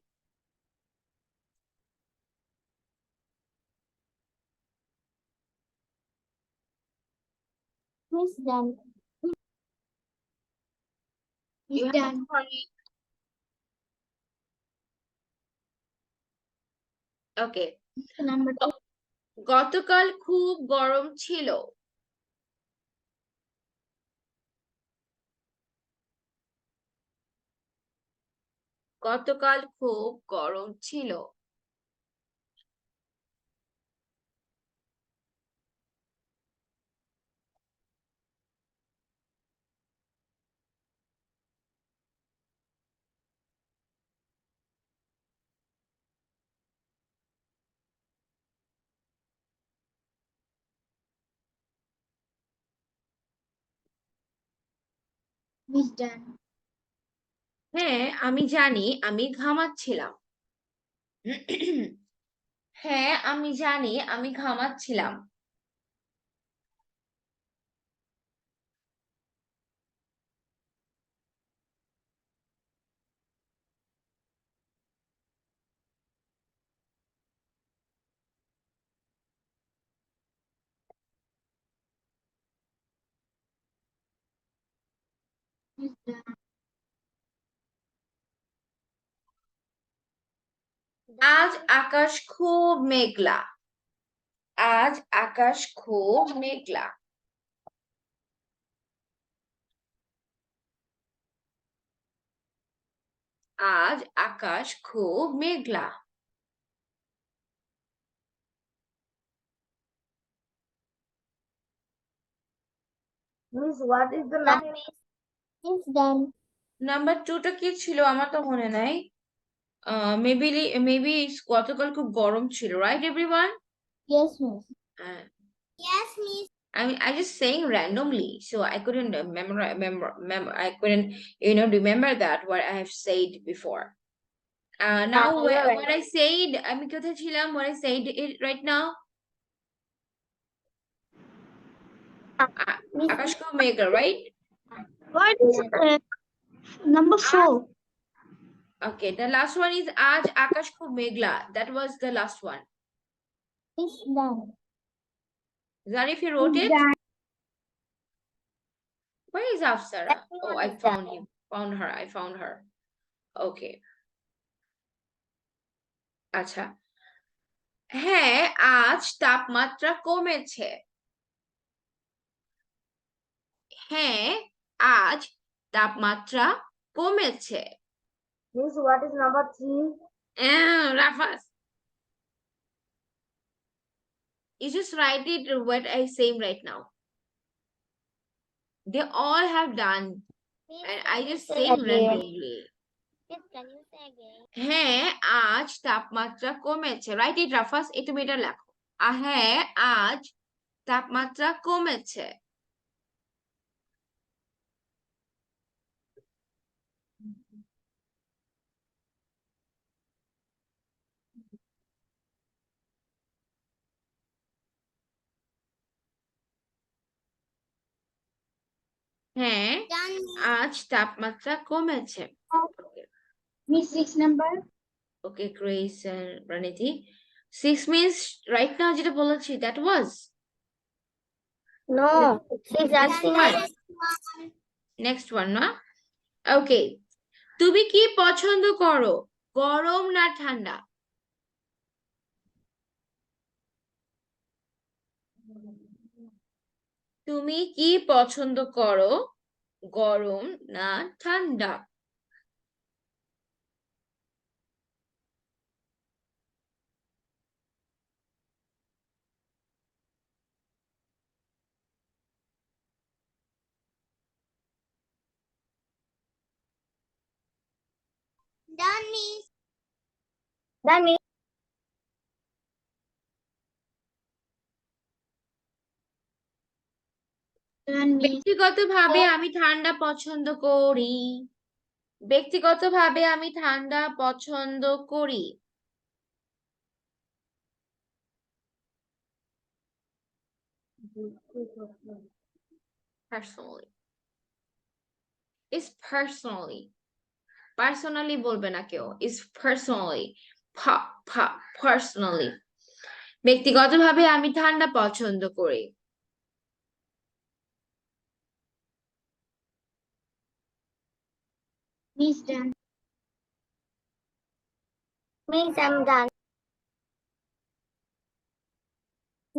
Miss done. You Miss have done. to hurry. Okay. Number two. গতকাল খুব গরম ছিল. গতকাল খুব গরম ছিল. Miss done. হ্যাঁ আমি জানি আমি ঘামাচ্ছিলাম. হ্যাঁ আমি জানি আমি ঘামাচ্ছিলাম. Miss done. আজ আকাশ খুব মেঘলা. আজ আকাশ খুব মেঘলা. আজ আকাশ খুব মেঘলা. Miss, what is the number? Miss done. Number টুটা কি ছিল আমার তো মনে নাই. মেবি গতকাল খুব গরম ছিল, right everyone? Yes, Miss. Yes, Miss. I just saying randomly, so I couldn't I couldn't remember that what I have said before. Now you're right. what I said, আমি কোথায় ছিলাম? What I said it right now? Miss, আকাশ খুব মেঘলা, right? what is number four? Okay, the last one is আজ আকাশ খুব মেঘলা. That was the last one. Miss done. Zarif, you wrote it? Where is Afsara? Oh, I found him. Found her. I found her. Okay. আচ্ছা. হ্যাঁ, আজ তাপমাত্রা কমেছে. হ্যাঁ, আজ তাপমাত্রা কমেছে. Miss, what is number three? Rafas. You just write it what I say right now. They all have done. And I just say randomly. Miss, can you say again? হ্যাঁ, আজ তাপমাত্রা কমেছে. Write it, Rafas. এটা এটা লেখো. হ্যাঁ, আজ তাপমাত্রা কমেছে. হ্যাঁ, Done, Miss. আজ তাপমাত্রা কমেছে. Miss, 6 number. Okay, Grace and Praniti. 6 means right now যেটা বলেছি that was. No, she's asking us. Next one, না? Okay. তুমি কি পছন্দ করো? গরম না ঠান্ডা? তুমি কি পছন্দ করো? গরম না ঠান্ডা? Done, Miss. Done, Miss. ব্যক্তিগতভাবে আমি ঠান্ডা পছন্দ করি। ব্যক্তিগতভাবে আমি ঠান্ডা পছন্দ করি। Personally. Is personally. Personally বলবে না কেউ। Is personally. Personally. ব্যক্তিগতভাবে আমি ঠান্ডা পছন্দ করি। Miss done. Miss, I'm done.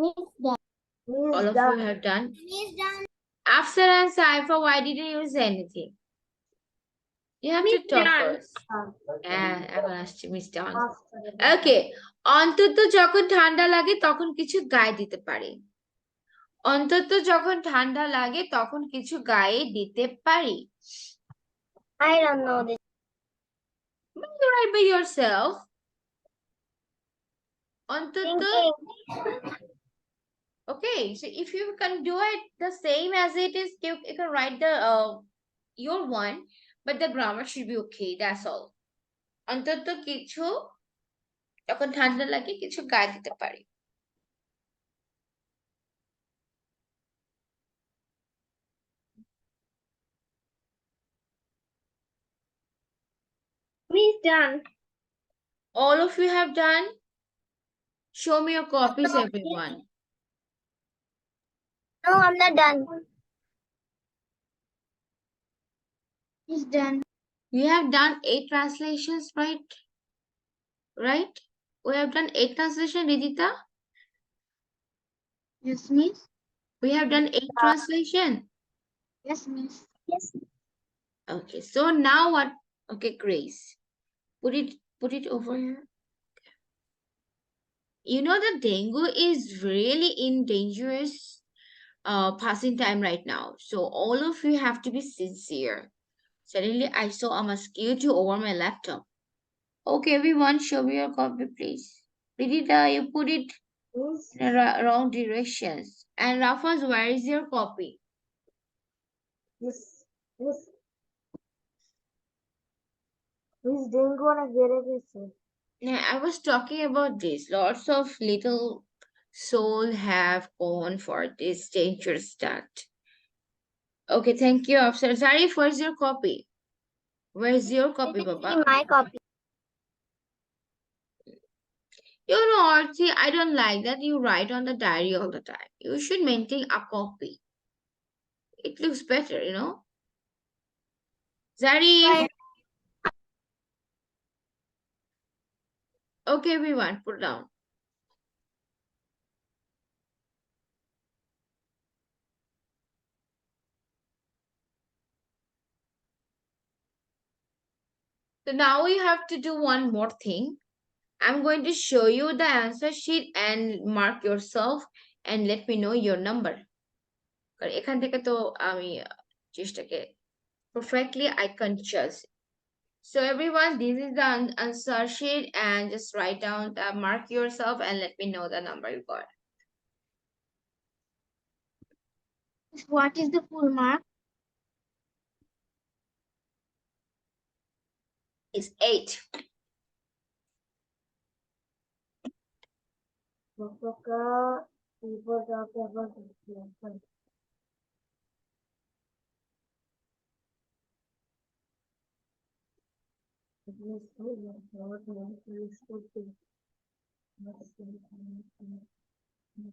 Miss done. Miss All of done. you have done. Miss done. After and Saifa, why didn't you say anything? You have to Miss talk done. first. এখন আসছে Miss Dawn. Okay. অন্তত যখন ঠান্ডা লাগে তখন কিছু গায়ে দিতে পারি। অন্তত যখন ঠান্ডা লাগে তখন কিছু গায়ে দিতে পারি। I don't know this. You write by yourself. অন্তত okay, so if you can do it the same as it is, you can write the your one, but the grammar should be okay. That's all. অন্তত কিছু যখন ঠান্ডা লাগে কিছু গায়ে দিতে পারি। Miss done. All of you have done. Show me your copies, everyone. No, I'm not done. Miss done. You have done 8 translations, right? Right? We have done 8 translations, Ridita. Yes, Miss. We have done 8 translation. Yes, Miss. Yes. Okay, so now what? Okay, Grace. Put it over here. You know the dengue is really in dangerous passing time right now. So all of you have to be sincere. Suddenly I saw a mosquito over my laptop. Okay, everyone, show me your copy, please. Ridita, you put it Miss. in the wrong directions. And Rafaz, where is your copy? Miss. Miss. Miss dengue on a get Yeah, I was talking about this. Lots of little soul have gone for this dangerous start. Okay, thank you, Officer. Zarif, where's your copy? Where's your copy, Baba? My copy. You know, Archie, I don't like that you write on the diary all the time. You should maintain a copy. It looks better, you know. Zarif. Right. Okay, everyone, put it down. So now you have to do one more thing. I'm going to show you the answer sheet and mark yourself and let me know your number. কারণ এখান থেকে তো আমি চেষ্টাকে perfectly I can choose. So everyone, this is the answer sheet and just write down, mark yourself and let me know the number you got. What is the full mark? It's 8.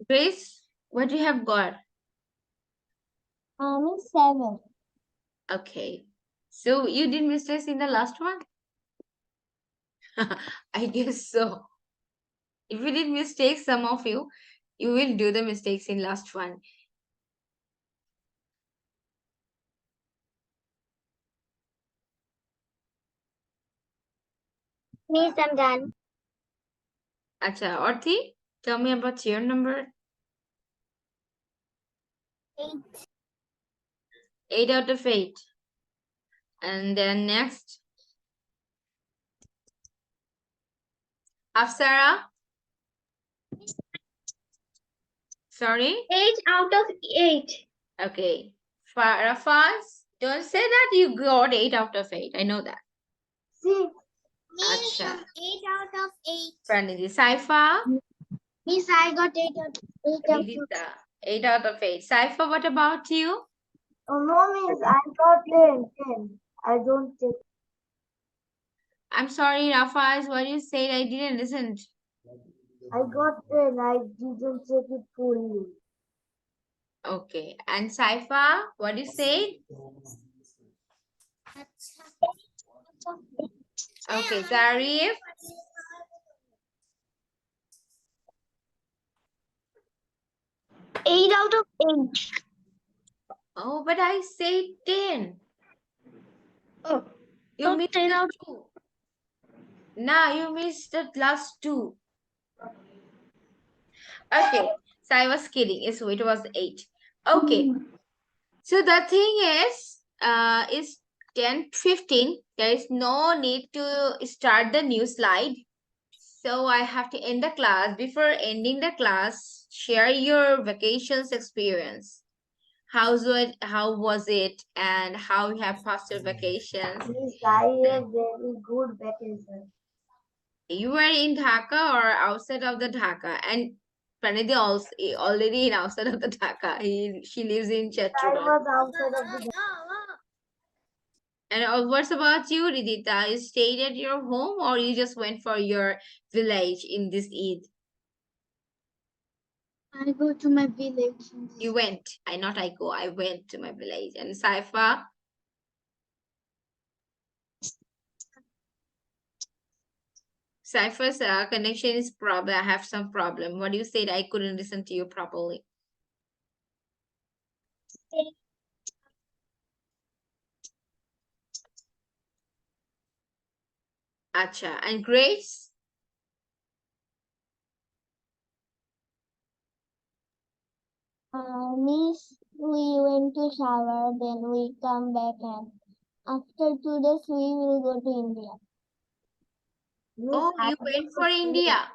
Grace, what do you have got? Miss 7. Okay. So you did mistakes in the last one? I guess so. If you did mistakes, some of you will do the mistakes in last one. Miss, I'm done. Acha, Orthi, tell me about your number. 8. 8 out of 8. And then next, Afsara. Sorry? 8 out of 8. Okay. Rafaz, don't say that you got 8 out of 8. I know that. 6. Miss, Acha. 8 out of 8. Pranidhi. Saifa. Miss, I got 8 out of 8. Ridita. 8 out of 8. Saifa, what about you? Oh, no, Miss, I got 10. I don't take. I'm sorry, Rafaz, what you said, I didn't listen. I got 10. I didn't take it fully. Okay. And Saifa, what you said? Okay. Zarif. 8 out of 8. Oh, but I said 10. Oh, You missed 10 the out. 2. Nah, you missed the last 2. Okay. So I was kidding. So it was 8. Okay. So the thing is 10:15. There is no need to start the new slide. So I have to end the class. Before ending the class, share your vacations experience. How was it, and how you have passed your vacations? Miss, I have very good vacation. You were in Dhaka or outside of the Dhaka? And Pranidhi also already in outside of the Dhaka. She lives in I Chattogram. was outside of the. And what's about you, Ridita? You stayed at your home or you just went for your village in this Eid? I go to my village. You went. I went to my village. And Saifa? Saifa's connection is problem. I have some problem. What you said, I couldn't listen to you properly. Acha. And Grace? Miss, we went to shower, then we come back, and after 2 days we will go to India. Miss, Oh, I you went for was India.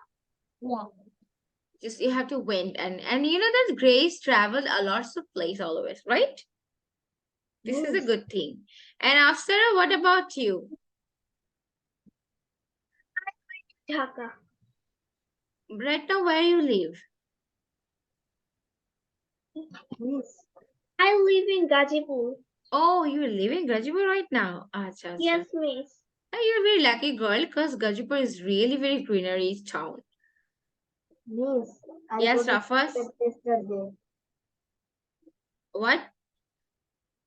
Yeah. Just you have to went and you know that Grace traveled a lots of place always, right? This is a Miss, good thing. And Afsara, what about you? Dhaka. Right now, where you live? Miss, I live in Gazipur. Oh, you live in Gajipur right now. Acha, acha. Yes, Miss. You're a very lucky girl because Gajipur is really very greenery town. Miss, I Yes, go to Rafas. yesterday. What?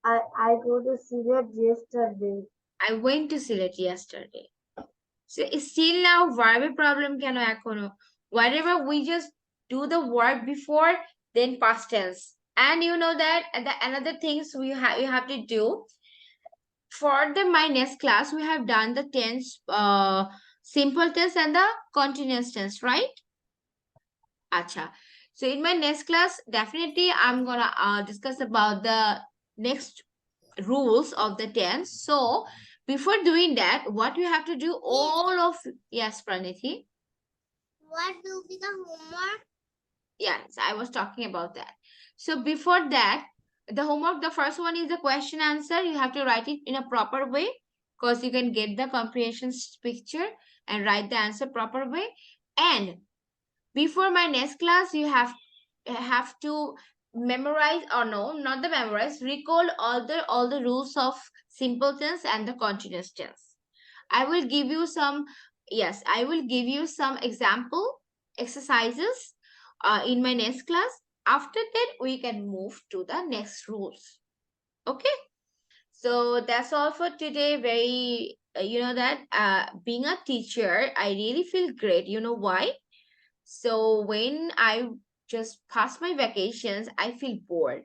I go to Sirat yesterday. I went to Sylhet yesterday. So still now, whatever problem can happen, whatever we just do the work before, then past tense. And you know that the another things you have to do for the my next class. We have done the tense, simple tense and the continuous tense, right? Acha. So in my next class, definitely I'm gonna discuss about the next rules of the tense. So before doing that, what you have to do, all of yes, Praniti. What will be the homework? Yes, I was talking about that. So before that, the homework, the first one is the question answer. You have to write it in a proper way because you can get the comprehension picture and write the answer proper way. And before my next class, you have to memorize, or no, not the memorize, recall all the rules of simple tense and the continuous tense. I will give you some, yes, I will give you some example exercises in my next class. After that, we can move to the next rules. Okay. So that's all for today. Very, being a teacher, I really feel great. You know why? So when I just pass my vacations, I feel bored.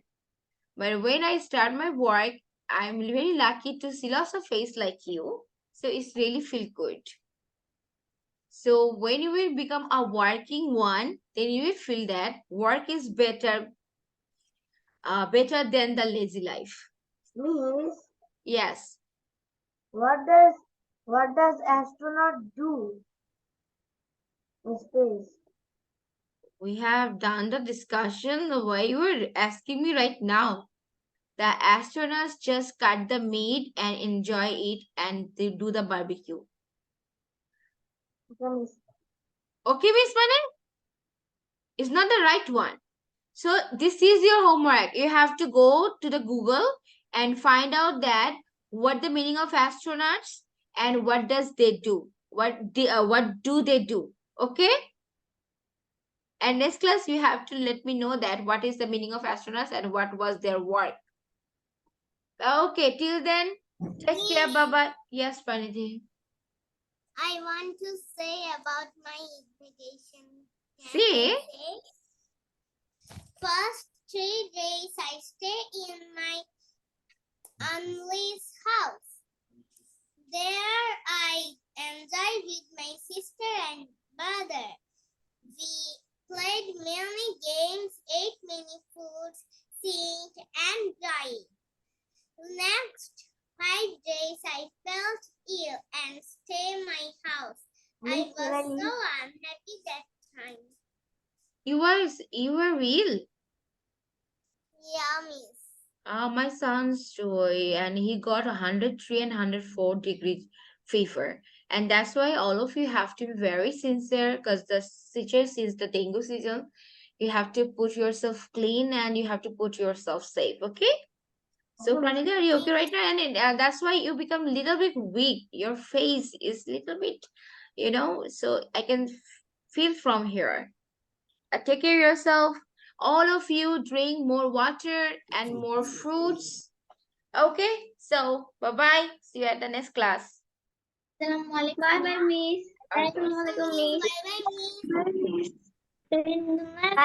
But when I start my work, I'm very lucky to see lots of face like you. So it's really feel good. So when you will become a working one, then you will feel that work is better than the lazy life. Miss, Yes, what does astronaut do in space? we have done the discussion. Why you are asking me right now? The astronauts just cut the meat and enjoy it, and they do the barbecue. Okay, Miss. Okay, Miss Mane? It's not the right one. So this is your homework. You have to go to the Google and find out that what the meaning of astronauts and what does they do. What do they do? Okay? And next class you have to let me know that what is the meaning of astronauts and what was their work. Okay, till then, take care. Miss, Bye bye. Yes, Pranidhi. I want to say about my vacation. Can See? I say? First 3 days I stay in my uncle's house. There I enjoyed with my sister and brother. We played many games, ate many foods, sing and drive. Next 5 days I felt ill and stay in my house. I Miss was Ravi, so unhappy that time. You were real. Yeah, miss. My son's toy, and he got 103 and 104 degrees fever. And that's why all of you have to be very sincere because the situation is the dengue season. You have to put yourself clean and you have to put yourself safe. Okay? So, okay, Miss. Pranita, are you Okay, okay right now? And that's why you become a little bit weak. Your face is little bit, so I can feel from here. Take care of yourself. All of you drink more water and more fruits. Okay, so bye bye. See you at the next class. Assalamualaikum. Bye bye, Miss. Okay. Assalamualaikum, miss. Miss. Bye bye, miss. Bye, Miss. Good night.